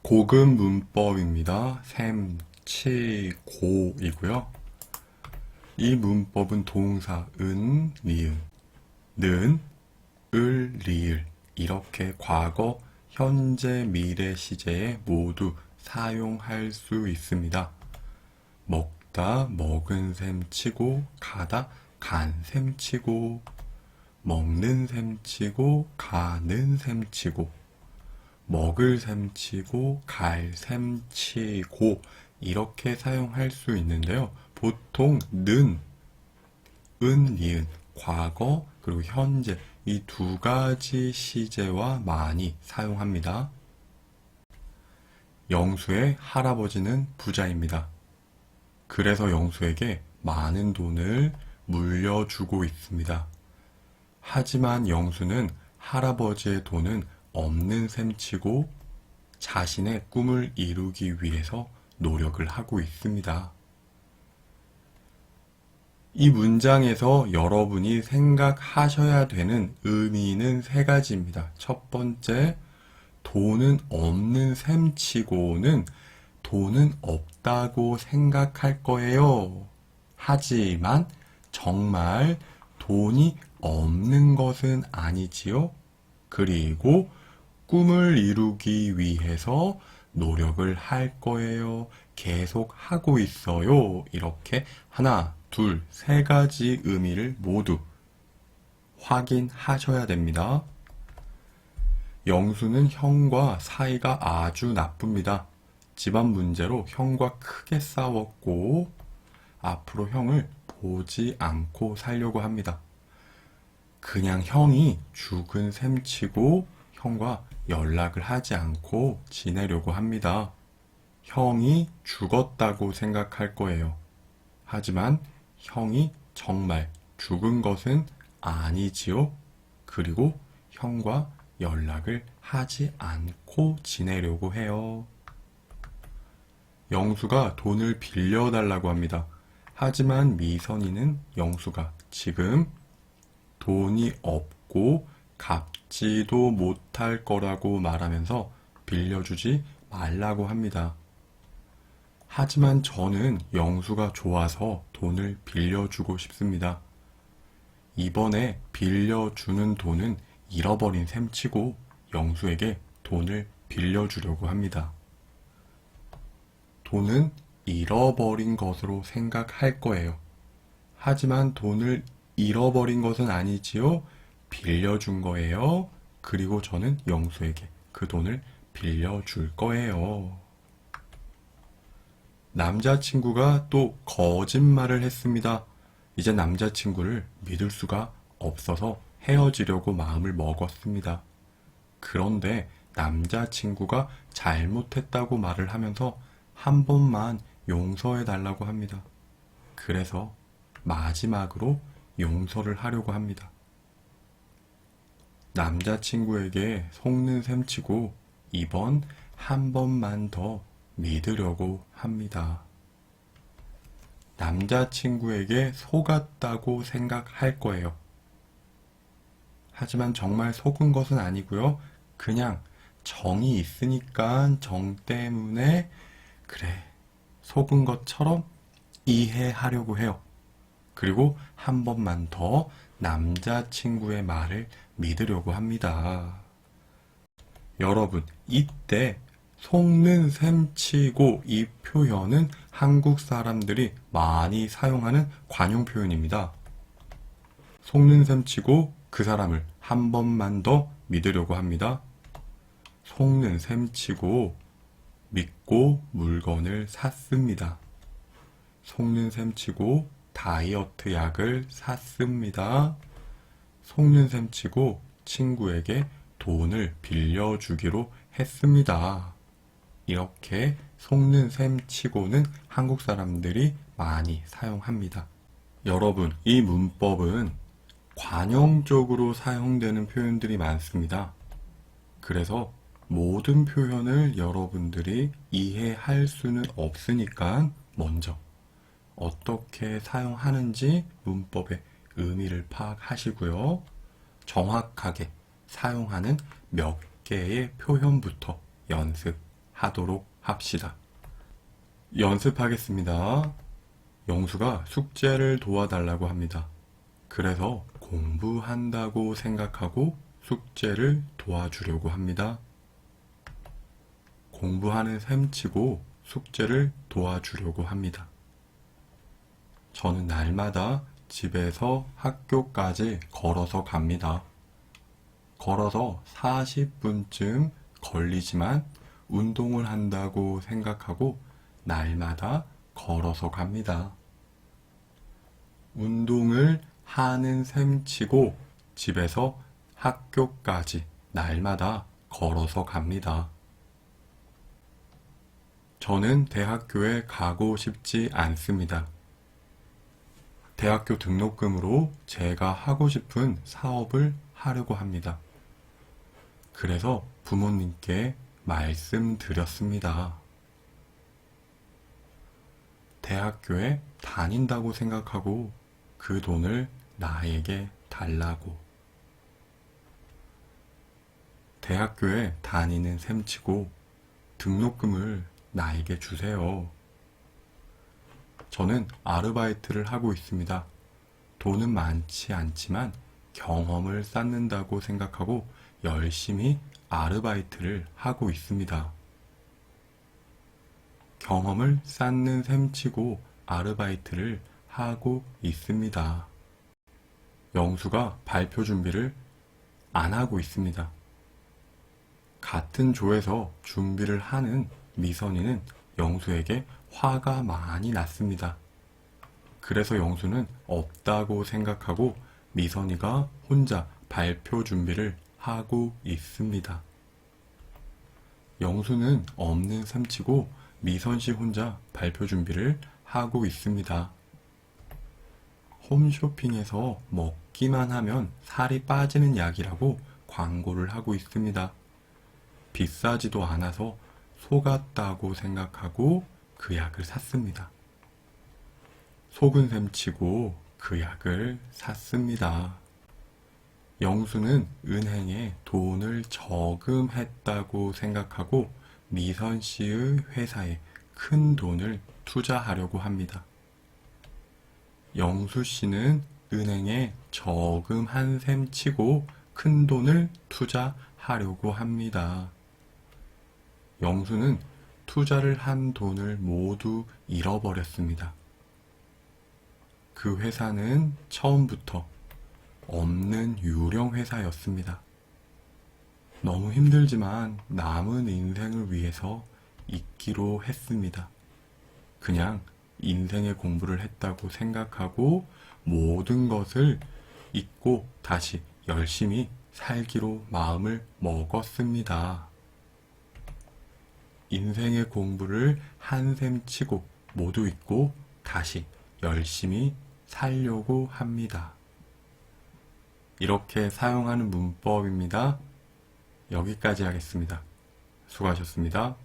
고급 문법입니다. 셈치고이고요. 이 문법은 동사 은, 니은, 는, 을, 리을 이렇게 과거, 현재, 미래 시제에 모두 사용할 수 있습니다. 먹다, 먹은 셈 치고, 가다, 간 셈 치고, 먹는 셈 치고, 가는 셈 치고, 먹을 셈 치고, 갈 셈 치고, 이렇게 사용할 수 있는데요. 보통 는, 은, 니은, 과거, 그리고 현재 이 두 가지 시제와 많이 사용합니다. 영수의 할아버지는 부자입니다. 그래서 영수에게 많은 돈을 물려주고 있습니다. 하지만 영수는 할아버지의 돈은 없는 셈치고 자신의 꿈을 이루기 위해서 노력을 하고 있습니다. 이 문장에서 여러분이 생각하셔야 되는 의미는 세 가지입니다. 첫 번째, 돈은 없는 셈치고는 돈은 없다고 생각할 거예요. 하지만 정말 돈이 없는 것은 아니지요. 그리고 꿈을 이루기 위해서 노력을 할 거예요. 계속 하고 있어요. 이렇게 하나, 둘, 세 가지 의미를 모두 확인하셔야 됩니다. 영수는 형과 사이가 아주 나쁩니다. 집안 문제로 형과 크게 싸웠고 앞으로 형을 보지 않고 살려고 합니다. 그냥 형이 죽은 셈치고 형과 연락을 하지 않고 지내려고 합니다. 형이 죽었다고 생각할 거예요. 하지만 형이 정말 죽은 것은 아니지요. 그리고 형과 연락을 하지 않고 지내려고 해요. 영수가 돈을 빌려달라고 합니다. 하지만 미선이는 영수가 지금 돈이 없고 갚지도 못할 거라고 말하면서 빌려주지 말라고 합니다. 하지만 저는 영수가 좋아서 돈을 빌려주고 싶습니다. 이번에 빌려주는 돈은 잃어버린 셈치고 영수에게 돈을 빌려주려고 합니다. 돈은 잃어버린 것으로 생각할 거예요. 하지만 돈을 잃어버린 것은 아니지요. 빌려준 거예요. 그리고 저는 영수에게 그 돈을 빌려줄 거예요. 남자친구가 또 거짓말을 했습니다. 이제 남자친구를 믿을 수가 없어서 헤어지려고 마음을 먹었습니다. 그런데 남자친구가 잘못했다고 말을 하면서 한 번만 용서해 달라고 합니다. 그래서 마지막으로 용서를 하려고 합니다. 남자친구에게 속는 셈치고 이번 한 번만 더 믿으려고 합니다. 남자친구에게 속았다고 생각할 거예요. 하지만 정말 속은 것은 아니고요. 그냥 정이 있으니까 정 때문에 그래, 속은 것처럼 이해하려고 해요. 그리고 한 번만 더 남자친구의 말을 믿으려고 합니다. 여러분, 이때 속는 셈치고 이 표현은 한국 사람들이 많이 사용하는 관용 표현입니다. 속는 셈치고 그 사람을 한 번만 더 믿으려고 합니다. 속는 셈치고 믿고 물건을 샀습니다. 속는 셈치고 다이어트 약을 샀습니다. 속는 셈치고 친구에게 돈을 빌려주기로 했습니다. 이렇게 속는 셈치고는 한국 사람들이 많이 사용합니다. 여러분, 이 문법은 관용적으로 사용되는 표현들이 많습니다. 그래서 모든 표현을 여러분들이 이해할 수는 없으니까 먼저 어떻게 사용하는지 문법의 의미를 파악하시고요. 정확하게 사용하는 몇 개의 표현부터 연습 하도록 합시다. 연습하겠습니다. 영수가 숙제를 도와달라고 합니다. 그래서 공부한다고 생각하고 숙제를 도와주려고 합니다. 공부하는 셈치고 숙제를 도와주려고 합니다. 저는 날마다 집에서 학교까지 걸어서 갑니다. 걸어서 40분쯤 걸리지만 운동을 한다고 생각하고 날마다 걸어서 갑니다. 운동을 하는 셈치고 집에서 학교까지 날마다 걸어서 갑니다. 저는 대학교에 가고 싶지 않습니다. 대학교 등록금으로 제가 하고 싶은 사업을 하려고 합니다. 그래서 부모님께 말씀드렸습니다. 대학교에 다닌다고 생각하고 그 돈을 나에게 달라고. 대학교에 다니는 셈치고 등록금을 나에게 주세요. 저는 아르바이트를 하고 있습니다. 돈은 많지 않지만 경험을 쌓는다고 생각하고 열심히 아르바이트를 하고 있습니다. 경험을 쌓는 셈치고 아르바이트를 하고 있습니다. 영수가 발표 준비를 안 하고 있습니다. 같은 조에서 준비를 하는 미선이는 영수에게 화가 많이 났습니다. 그래서 영수는 없다고 생각하고 미선이가 혼자 발표 준비를 하고 있습니다. 영수는 없는 셈치고 미선씨 혼자 발표 준비를 하고 있습니다. 홈쇼핑에서 먹기만 하면 살이 빠지는 약이라고 광고를 하고 있습니다. 비싸지도 않아서 속았다고 생각하고 그 약을 샀습니다. 속은 셈치고 그 약을 샀습니다. 영수는 은행에 돈을 저금했다고 생각하고 미선 씨의 회사에 큰 돈을 투자하려고 합니다. 영수 씨는 은행에 저금한 셈치고 큰 돈을 투자하려고 합니다. 영수는 투자를 한 돈을 모두 잃어버렸습니다. 그 회사는 처음부터 없는 유령 회사였습니다. 너무 힘들지만 남은 인생을 위해서 있기로 했습니다. 그냥 인생의 공부를 했다고 생각하고 모든 것을 잊고 다시 열심히 살기로 마음을 먹었습니다. 인생의 공부를 한 셈 치고 모두 잊고 다시 열심히 살려고 합니다. 이렇게 사용하는 문법입니다. 여기까지 하겠습니다. 수고하셨습니다.